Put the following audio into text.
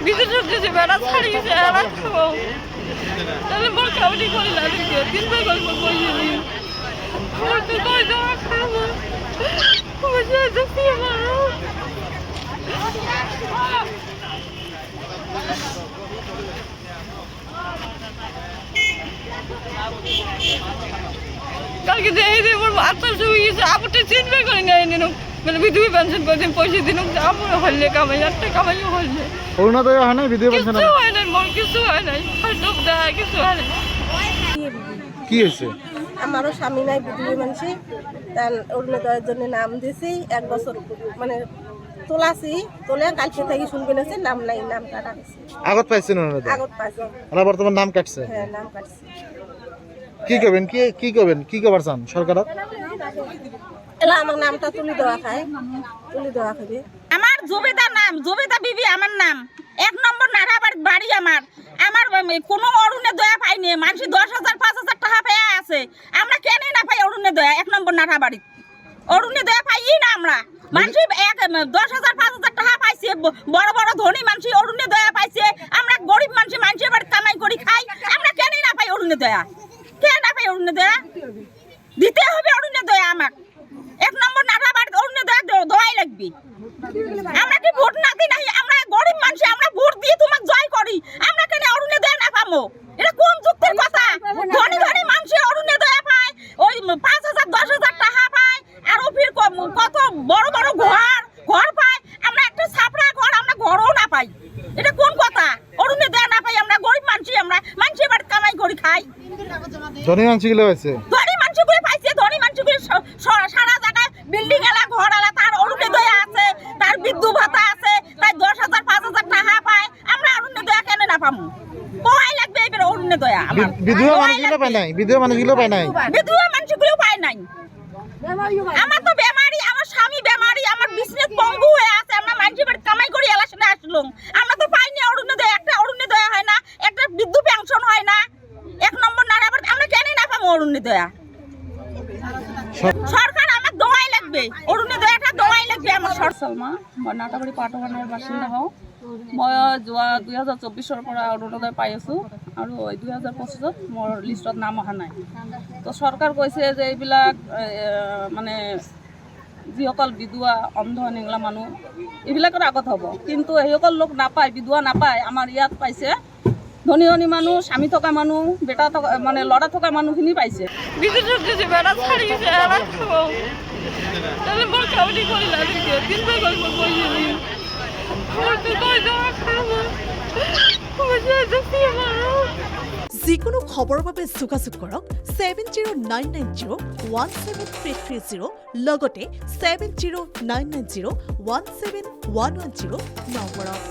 বিদেশে দেশে বেড়া ছাড়িয়েছে আর খাবো তাহলে মোর খাওয়াটি করে লাগে তিনটা গল্প বইয়ে দিই মোর তো কই দেওয়া খাবো বুঝে দেখি মারো কালকে যে এই যে মোর আত্মার ছবি গেছে আপুটা চিনবে করে নেয় নিন মানে বিধবা পেনশন করে পয়সা দিন আপু হলে কামাই একটা কামাইও হলে অরুণোদয় হয় না বিধবা পেনশন কিছু হয় না মোর কিছু হয় নাই ফালতু দেয় কিছু হয় না কি হয়েছে? আমারও স্বামী নাই বিধবা মানুষ তার অরুণোদয়ের জন্য নাম দিয়েছি 1 বছর মানে তোলাছি তোলে কালকে থেকে শুনবে না নাম নাই নাম কাটা গেছে আগত পাইছেন অরুণোদয় আগত পাইছে আর বর্তমান নাম কাটছে হ্যাঁ নাম কাটছে কি করবেন কি করবার চান সরকার এলা আমার নামটা তুলি দেওয়া খায় তুলি দেওয়া খাবে আমার জুবেদা নাম জুবেদা বিবি আমার নাম 1 নম্বর নারাবাড়ি বাড়ি আমার কোনো অরুণোদয় পাইনি মানুষ 10,000 5,000 টাকা পেয়ে আছে আমরা কেন না পাই অরুণোদয় 1 নম্বর নারাবাড়ি অরুণোদয় পাই না আমরা মানুষ 10,000 5,000 টাকা পাইছে বড় বড় ধনী মানুষ অরুণোদয় পাইছে আমরা গরিব মানুষ মানুষের বাড়ি কামাই করি খাই আমরা কেন না পাই অরুণোদয় কেন না পাই অরুণোদয় দিতে হবে অরুণোদয় আমাক 1 নম্বর নারাবাড়ি অরুণোদয় দেওয়াই লাগবে আমরা কি ভোট না দিই নাই আমরা গরিব মানুষ আমরা ভোট দিয়ে তোমাকে জয় করি আমরা কেন অরুণোদয় না পাবো এটা কোন যুক্তির কথা ধনী ধনী মানুষ অরুণোদয় পায় ওই 5,000 10,000 টাকা পায় আর ওফির কত বড় বড় ঘর পায় আমরা একটা ছাপড়া ঘর আমরা ঘরও না পাই এটা কোন কথা অরুণোদয় না পাই আমরা গরিব মানুষ আমরা মানুষের বাড়ি কামাই করি খাই ধনী মানুষগুলো হয়েছে ধনী মানুষগুলো পাইছে ধনী মানুষগুলো সারা জায়গায় বিল্ডিং এলা ঘর এলা তার অরুণোদয় আছে তার বিদ্যুৎ ভাতা আছে তাই 10,000 5,000 টাকা পায় আমরা অরুণোদয় কেন না পাবো কোয়াই লাগবে এবার অরুণোদয় আমার বিধবা মানুষগুলো পায় নাই বিধবা মানুষগুলো পায় নাই বিধবা মানুষগুলো পায় নাই আমার তো বেমারি আমার স্বামী বেমারি আমার বিজনেস পঙ্গু হয়ে আছে আমরা মানুষের বাড়ি কামাই করি এলা শুনে আসলাম আমরা তো পাইনি অরুণোদয় একটা অরুণোদয় হয় না একটা বিদ্যুৎ পেনশন হয় না 1 নম্বর নারাবাড়ি আমরা কেন না পাবো অরুণোদয় সরকার আমার দোয়াই লাগবে অরুণোদয়টা দোয়াই লাগবে আমার সালমা নাটাবাড়ি পাটবানের বাসিন্দা হওঁ মই যোৱা 2024 পৰা অৰুণোদয় পাই আছোঁ আৰু 2025 মোৰ লিষ্টত নাম অহা নাই তো চৰকাৰ কৈছে যে এইবিলাক মানে যিসকল বিধৱা অন্ধ নিংলা মানুহ এইবিলাকৰ আগত হ'ব কিন্তু সেইসকল লোক নাপায় বিধৱা নাপায় আমাৰ ইয়াত পাইছে ধনী ধনী মানুহ স্বামী থকা মানুহ বেটা থকা মানে ল'ৰা থকা মানুহখিনি পাইছে বিদেশত দেশে বেড়া ছাড়িয়েছে আর খাবো তাহলে মোর খাওয়াটি করে লাগে তিনটা গল্প বইয়ে দিই মোর তো কই দেওয়া খাবো বুঝে দেখি মারো যিকোনো খবৰৰ বাবে যোগাযোগ কৰক 7099017330 লগতে 7099017110 নম্বৰত।